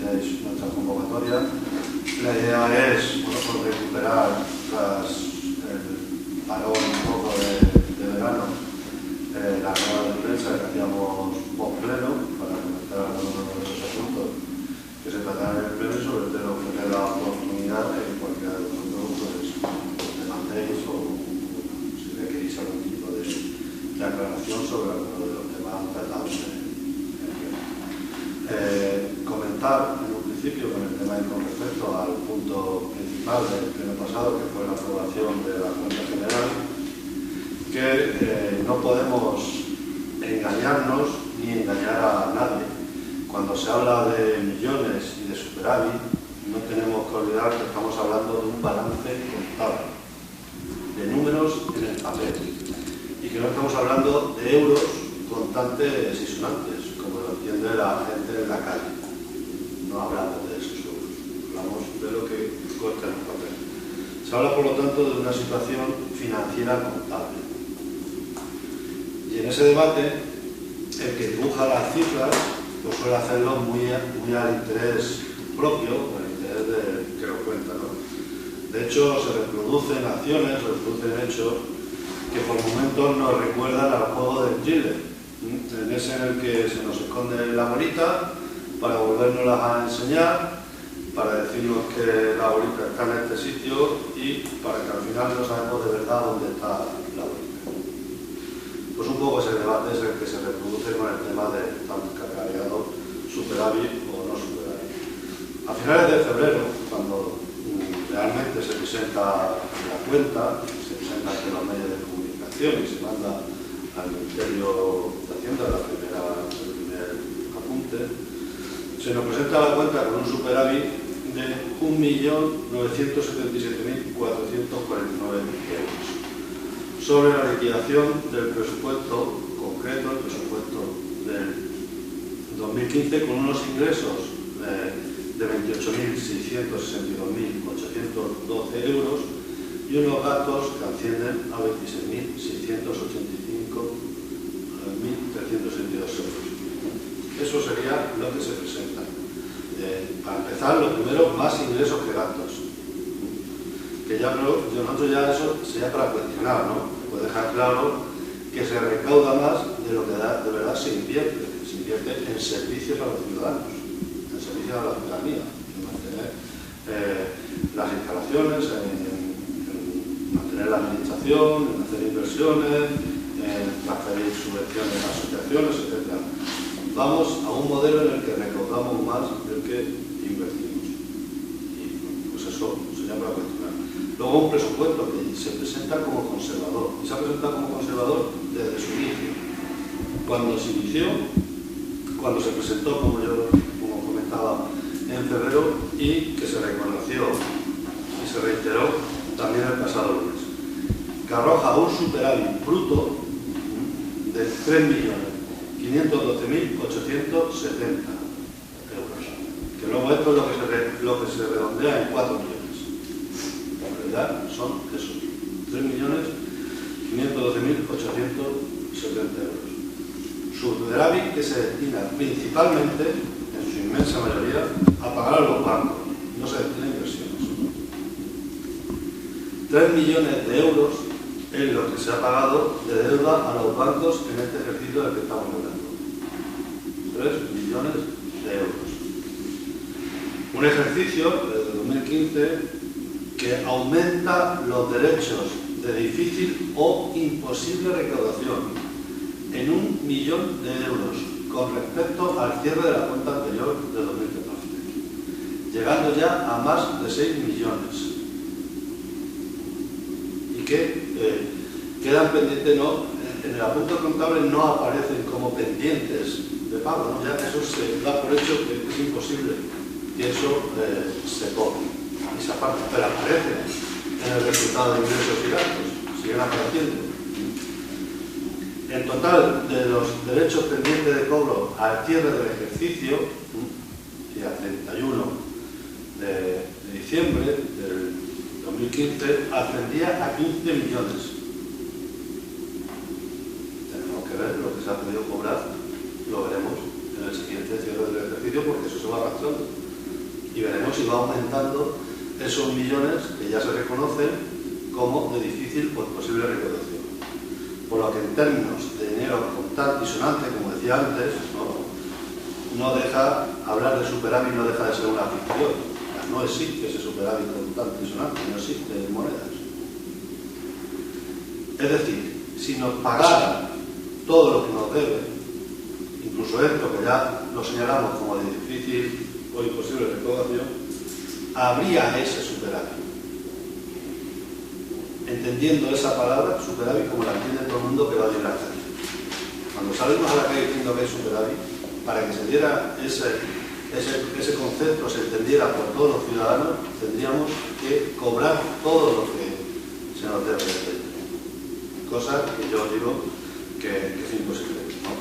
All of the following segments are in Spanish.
tenéis nuestra convocatoria. La idea es, bueno, pues recuperar el parón un poco de verano, la rueda de prensa que hacíamos post-pleno para comentar algunos de esos asuntos que se tratan en el pleno y sobre todo ofrecer la oportunidad de que cualquiera de vosotros pues demandéis o si requerís algún tipo de aclaración sobre alguno de los temas tratados en el pleno. Comentar en un principio con el tema con respecto al punto principal del pleno pasado, que fue la aprobación de la Junta General, que no podemos engañarnos ni engañar a nadie. Cuando se habla de millones y de superávit, no tenemos que olvidar que estamos hablando de un balance contable, de números en el papel, y que no estamos hablando de euros contantes y sonantes, como lo entiende la gente en la calle. No hablamos de esos euros, hablamos de lo que consta en el papel. Se habla, por lo tanto, de una situación financiera contable. Y en ese debate, el que dibuja las cifras, pues suele hacerlo muy al interés propio, al interés de que lo cuenta, ¿no? De hecho, se reproducen acciones, se reproducen hechos que por momentos nos recuerdan al juego del Chile, en ese en el que se nos esconde la bolita para volvérnoslas a enseñar, para decirnos que la bolita está en este sitio y para que al final no sabemos de verdad dónde está la bolita. Pues un poco ese debate es el que se reproduce con el tema de tan cacareado superávit o no superávit. A finales de febrero, cuando realmente se presenta la cuenta, se presenta ante los medios de comunicación y se manda al Ministerio de Hacienda el primer apunte, se nos presenta la cuenta con un superávit de 1.977.449 euros. Sobre la liquidación del presupuesto concreto, el presupuesto del 2015, con unos ingresos de 28.662.812 euros y unos gastos que ascienden a 26.685.362 euros. Eso sería lo que se presenta. Para empezar, lo primero, más ingresos que gastos. Que ya nosotros ya eso sería para cuestionar, ¿no? Pues dejar claro que se recauda más de lo que de verdad se invierte en servicios a los ciudadanos, en servicios a la ciudadanía, en mantener las instalaciones, en mantener la administración, en hacer inversiones, en transferir subvenciones a asociaciones, etc. Vamos a un modelo en el que recaudamos más del que invertimos. Y pues eso sería para cuestionar. Luego un presupuesto que se presenta como conservador, y se ha presentado como conservador desde su inicio. Cuando se inició, cuando se presentó, como comentaba, en febrero, y que se reconoció y se reiteró también el pasado lunes, que arroja un superávit bruto de 3.512.870 euros, que luego esto es lo que se redondea en 4 millones. En realidad son esos 3.512.870 euros. Superávit que se destina principalmente, en su inmensa mayoría, a pagar a los bancos, no se destina a inversiones. 3 millones de euros es lo que se ha pagado de deuda a los bancos en este ejercicio del que estamos hablando. 3 millones de euros. Un ejercicio desde 2015 que aumenta los derechos de difícil o imposible recaudación en 1 millón de euros con respecto al cierre de la cuenta anterior de 2014, llegando ya a más de 6 millones. Y que quedan pendientes, no, en el apunte contable no aparecen como pendientes de pago, ¿no? Ya eso se da por hecho que es imposible que eso se cobre y se aparta, pero aparece en el resultado de ingresos y gastos, siguen apareciendo. En total, de los derechos pendientes de cobro al cierre del ejercicio, y al 31 de diciembre del 2015, ascendía a 15 millones. Tenemos que ver lo que se ha podido cobrar, lo veremos en el siguiente cierre del ejercicio, porque eso se va arrastrando. y veremos si va aumentando esos millones que ya se reconocen como de difícil o imposible recaudación. Por lo que en términos de dinero contante y sonante, como decía antes, no deja, hablar de superávit no deja de ser una ficción. No existe ese superávit contante y sonante, no existe en monedas. Es decir, si nos pagaran todo lo que nos debe, incluso esto que ya lo señalamos como de difícil o imposible recaudación, habría ese superávit. Entendiendo esa palabra, superávit, como la entiende todo el mundo que va a ir a la calle. Cuando salimos a la calle diciendo que hay superávit, para que se diera ese concepto, se entendiera por todos los ciudadanos, tendríamos que cobrar todo lo que se nos debe. Cosa que yo digo que es imposible, ¿no?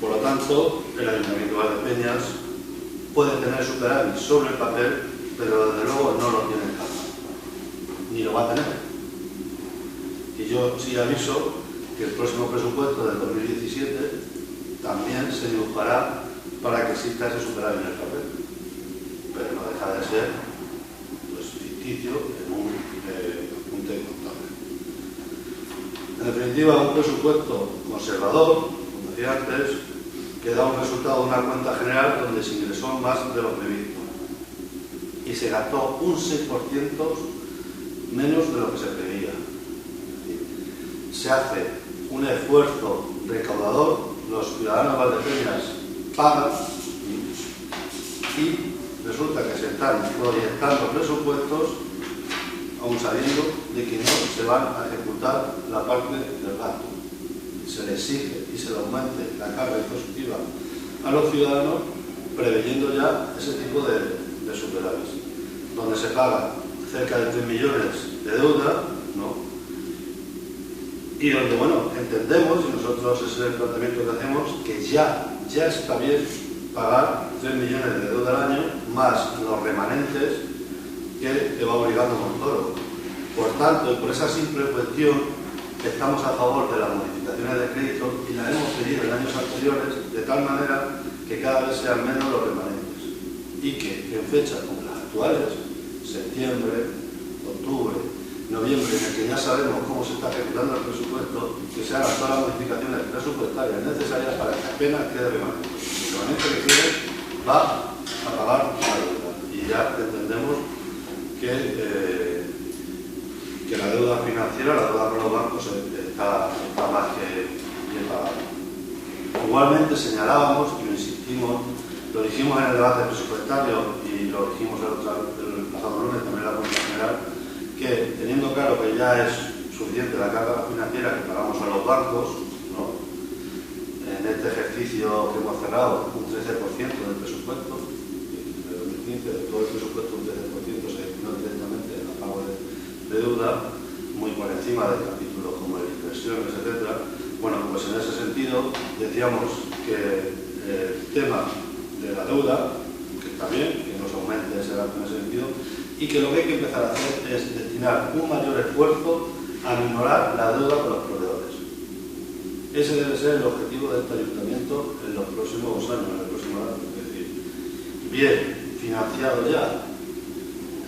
Por lo tanto, el Ayuntamiento de Valdepeñas puede tener superávit sobre el papel, pero desde luego no lo tiene en casa, ni lo va a tener. Y yo sí aviso que el próximo presupuesto del 2017 también se dibujará para que exista ese superávit en el papel, pero no deja de ser pues, ficticio en un apunte contable. En definitiva, un presupuesto conservador, como decía antes, que da un resultado de una cuenta general donde se ingresó más de lo previsto y se gastó un 6% menos de lo que se pedía. Se hace un esfuerzo recaudador, los ciudadanos valdepeñas pagan y resulta que se están proyectando presupuestos aún sabiendo de que no se van a ejecutar la parte del gasto. Se le exige y se le aumente la carga impositiva a los ciudadanos preveyendo ya ese tipo de superávit, donde se paga cerca de 3 millones de deuda, ¿no? Y donde, bueno, entendemos, y nosotros ese es el planteamiento que hacemos, que ya está bien pagar 3 millones de deuda al año, más los remanentes que va obligando Montoro. Por tanto, y por esa simple cuestión, estamos a favor de las modificaciones de crédito y las hemos pedido en años anteriores, de tal manera que cada vez sean menos los remanentes. Y que en fechas como las actuales, septiembre, octubre, noviembre, en el que ya sabemos cómo se está ejecutando el presupuesto, que se hagan todas las modificaciones presupuestarias necesarias para que apenas quede remanente. El remanente que quede va a pagar la deuda. Y ya entendemos que la deuda financiera, la deuda con los bancos, está más que bien pagada. Igualmente señalábamos y lo insistimos, lo dijimos en el debate presupuestario y lo dijimos el pasado lunes también en la Junta General, que teniendo claro que ya es suficiente la carga financiera que pagamos a los bancos, ¿no? En este ejercicio que hemos cerrado, un 13% del presupuesto, de 2015, de todo el presupuesto, un 13% se destinó directamente a pago de deuda, muy por encima de capítulos como el inversiones, etc. Bueno, pues en ese sentido decíamos que el tema de la deuda, que está bien, que no se aumente ese gasto en ese sentido, y que lo que hay que empezar a hacer es destinar un mayor esfuerzo a minorar la deuda con los proveedores. Ese debe ser el objetivo de este ayuntamiento en los próximos años, en el próximo año. Es decir, bien financiado ya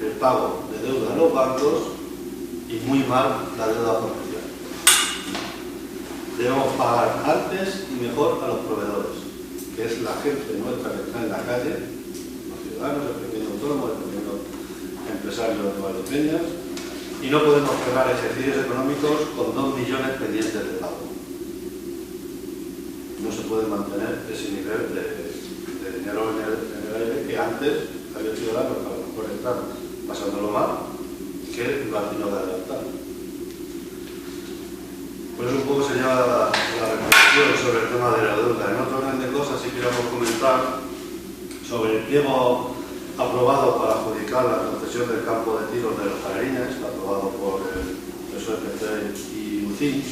el pago de deuda a los bancos y muy mal la deuda comercial. Debemos pagar antes y mejor a los proveedores, que es la gente nuestra que está en la calle, los ciudadanos, el pequeño autónomo, el pequeño empresario de Valdepeñas, y no podemos cerrar ejercicios económicos con 2 millones pendientes de pago. No se puede mantener ese nivel de dinero en el aire que antes había ciudadanos que a lo mejor están pasándolo mal, que lo han tenido que adelantar. Por eso un poco se llama la reflexión sobre el tema de la deuda. En otro orden de cosas sí queríamos comentar sobre el pliego aprobado para adjudicar la concesión del campo de tiros de los Talerines, aprobado por el PSOE y UCIN,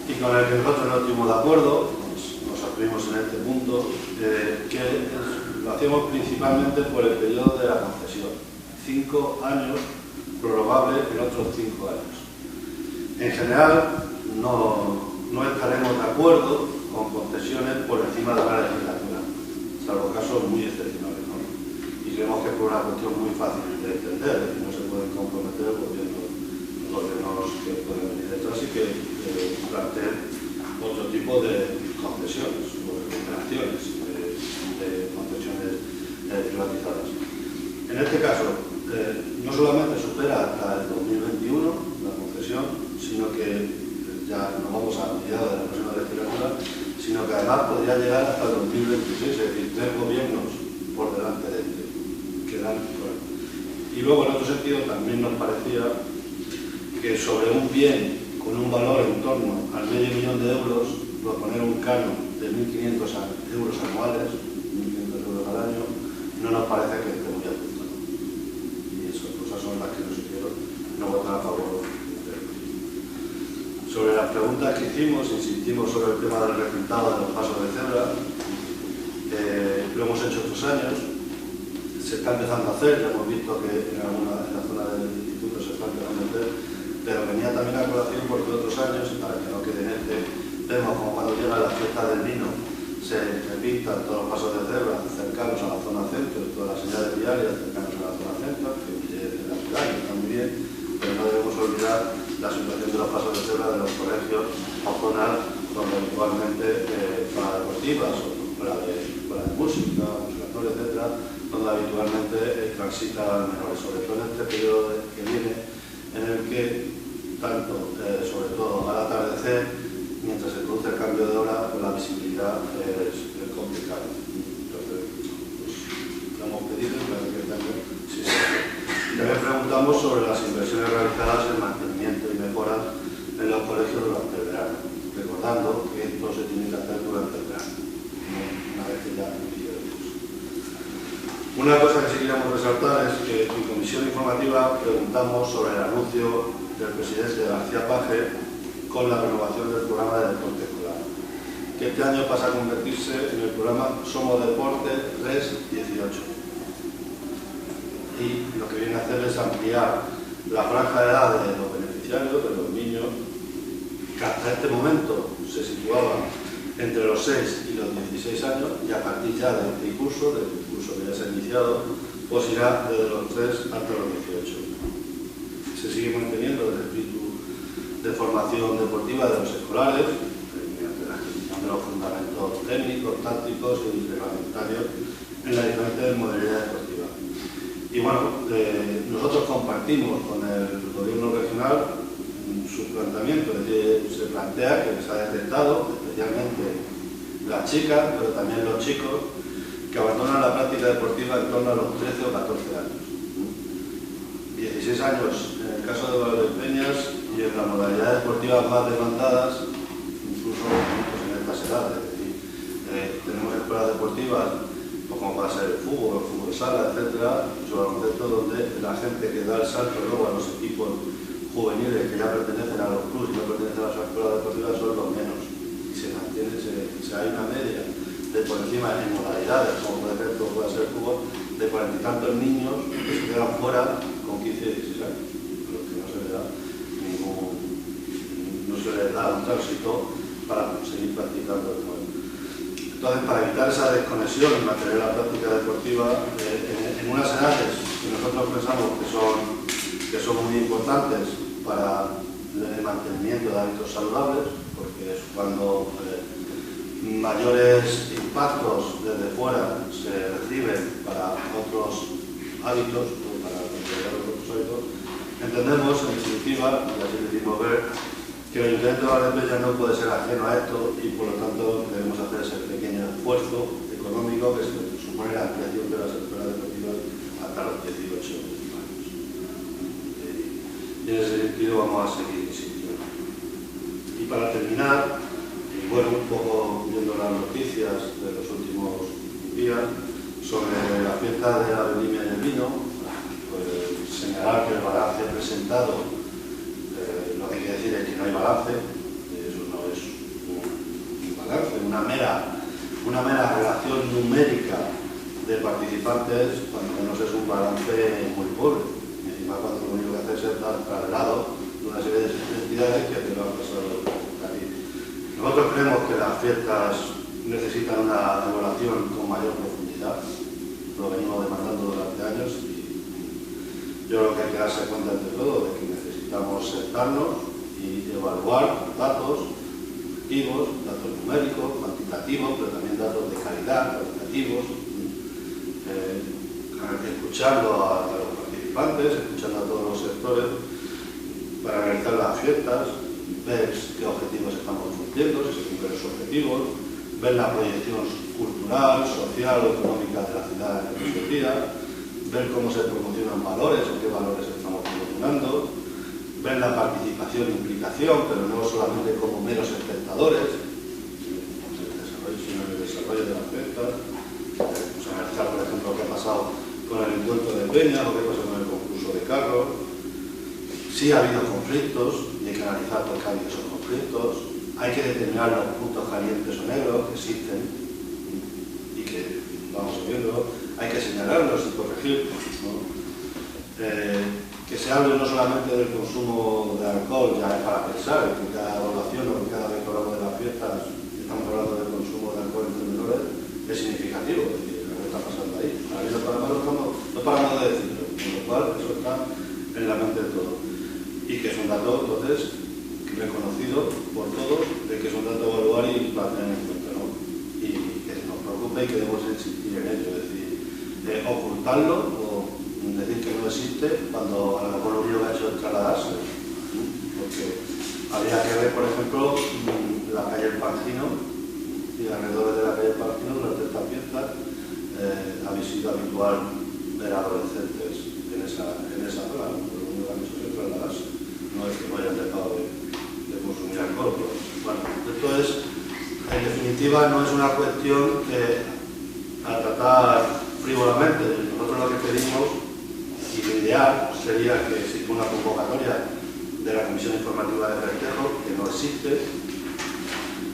y con el que nosotros no estuvimos de acuerdo, nos abstuvimos en este punto, que lo hacíamos principalmente por el periodo de la concesión, 5 años, prorrogable en otros 5 años. En general, no estaremos de acuerdo con concesiones por encima de la legislatura, salvo casos muy excepcionales, ¿no? Y creemos que es por una cuestión muy fácil de entender, y no se pueden comprometer los gobiernos que pueden venir detrás y que planteen otro tipo de concesiones o de operaciones de concesiones privatizadas. En este caso, no solamente supera hasta el 2021 la concesión, sino que ya nos vamos a mediados de la próxima legislatura, sino que además podría llegar hasta el 2026, es decir, 3 gobiernos por delante de este. Y luego, en otro sentido, también nos parecía que sobre un bien con un valor en torno al $500.000 proponer un canon de 1.500 euros anuales, 1.500 euros al año, no nos parece que esté muy ajustado. Y esas cosas son las que nos hicieron no votar a favor. Sobre las preguntas que hicimos, insistimos sobre el tema del recintado de los pasos de cebra. Lo hemos hecho otros años, se está empezando a hacer, ya hemos visto que en alguna de las zonas del instituto se está empezando a hacer, pero venía también a colación porque otros años, y para que no quede en este, vemos como cuando llega la fiesta del vino se repintan todos los pasos de cebra cercanos a la zona centro, todas las señales viarias cercanas a la zona centro, que en la ciudad y está muy bien, pero no debemos olvidar la situación de los pasos de cebra de los colegios o zonas donde habitualmente zonas deportivas o fuera de música, conservatorio, etcétera, donde habitualmente transitan menores, sobre todo en este periodo que viene, en el que tanto, sobre todo al atardecer, mientras se produce el cambio de hora, la visibilidad es complicada. Entonces, pues, lo hemos pedido y claro que también sí se hace. Y también preguntamos sobre las inversiones realizadas en mantenimiento y mejoras en los colegios durante el verano, recordando que esto se tiene que hacer durante el verano, una vez que ya inicia el curso. Una cosa que sí queríamos resaltar es que en comisión informativa preguntamos sobre el anuncio del presidente García Paje con la renovación del programa de deporte escolar, que este año pasa a convertirse en el programa Somos Deporte 3-18. Y lo que viene a hacer es ampliar la franja de edad de los beneficiarios, de los niños, que hasta este momento se situaban entre los 6 y los 16 años, y a partir ya de este curso, del curso que ya se ha iniciado, pues irá desde los 3 hasta los 18. Se sigue manteniendo el espíritu de formación deportiva de los escolares, mediante la adquisición de los fundamentos técnicos, tácticos y reglamentarios en las diferentes modalidades deportivas. Y bueno, nosotros compartimos con el gobierno regional su planteamiento, es decir, se plantea que se ha detectado, especialmente las chicas, pero también los chicos, que abandonan la práctica deportiva en torno a los 13 o 14 años. 16 años en el caso de Valdepeñas y en las modalidades deportivas más demandadas, incluso en estas edades. Es decir, tenemos escuelas deportivas, pues como puede ser el fútbol sala, etcétera, sobre el concepto donde la gente que da el salto luego a los equipos juveniles que ya pertenecen a los clubes y no pertenecen a las escuelas deportivas son los menos. Y se mantiene, hay una media de por encima en modalidades, como por ejemplo puede ser el fútbol, de 40 y tantos niños que se quedan fuera con 15 y 16 años, a los que no se les da un tránsito para seguir practicando el juego. Entonces, para evitar esa desconexión y mantener la práctica deportiva en unas edades que nosotros pensamos que son muy importantes para el mantenimiento de hábitos saludables, porque es cuando mayores impactos desde fuera se reciben para otros hábitos o para desarrollar otros hábitos, entendemos en definitiva, y así decimos ver, que el Ayuntamiento de Valdepeñas no puede ser ajeno a esto y por lo tanto debemos hacer ese pequeño esfuerzo económico que supone la ampliación de las escuelas deportivas hasta los 18 años. Y en ese sentido vamos a seguir insistiendo. Y para terminar, y bueno, un poco viendo las noticias de los últimos días sobre la fiesta de la vendimia del vino, pues señalar que el balance presentado lo que hay que decir es que no hay balance, eso no es un balance, una mera relación numérica de participantes, cuando menos es un balance muy pobre. Y encima cuando lo único que hace es dar traslado de una serie de entidades que te lo han pasado aquí. Nosotros creemos que las fiestas necesitan una evaluación con mayor profundidad, lo venimos demandando durante años y yo creo que hay que darse cuenta de todo de que necesitamos sentarnos y evaluar datos objetivos, datos numéricos, cuantitativos, pero también datos de calidad, cualitativos, escuchando a los participantes, escuchando a todos los sectores para analizar las fiestas, ver qué objetivos estamos cumpliendo, si se cumplen los objetivos, ver la proyección cultural, social o económica de la ciudad en estos días, ver cómo se promocionan valores o qué valores estamos promocionando, ver la participación e implicación, pero no solamente como meros espectadores, sino en el desarrollo de las fiestas. Pues analizar, por ejemplo, qué ha pasado con el encuentro de peñas o qué pasó con el concurso de carros. Sí ha habido conflictos y hay que analizar por qué ha habido esos conflictos. Hay que determinar los puntos calientes o negros que existen y que vamos viendo. Hay que señalarlos y corregirlos, ¿no? Que se hable no solamente del consumo de alcohol, ya es para pensar, que cada evaluación o que cada vez que hablamos de las fiestas estamos hablando del consumo de alcohol entre menores, es significativo, es decir, lo que está pasando ahí. A mí no paramos de decirlo, con lo cual eso está en la mente de todos. Y que es un dato, entonces, reconocido por todos, de que es un dato a evaluar y para tener en cuenta, ¿no? Y que nos preocupe y que debemos insistir en ello, es decir, ocultarlo o decir que no existe cuando a lo mejor lo único que ha hecho es trasladarse, porque habría que ver, por ejemplo, la calle El Parcino y alrededor de la calle El Parcino durante esta fiesta había sido habitual ver adolescentes en esa zona, ¿no? Pero lo único que han hecho es trasladarse, no es que no hayan dejado de consumir alcohol. Pero, bueno, esto es, en definitiva, no es una cuestión que a tratar frívolamente. Nosotros lo que pedimos y lo ideal sería que exista una convocatoria de la Comisión Informativa de Festejo, que no existe,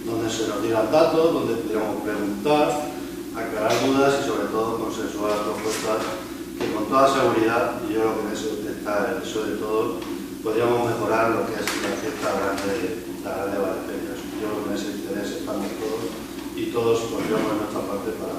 donde se nos dieran datos, donde pudiéramos preguntar, aclarar dudas y sobre todo consensuar propuestas que con toda seguridad, y yo creo que en eso está el deseo de todos, podríamos mejorar lo que es la fiesta grande Valdepeñas. Yo creo que en ese interés estamos todos y todos pondríamos de nuestra parte para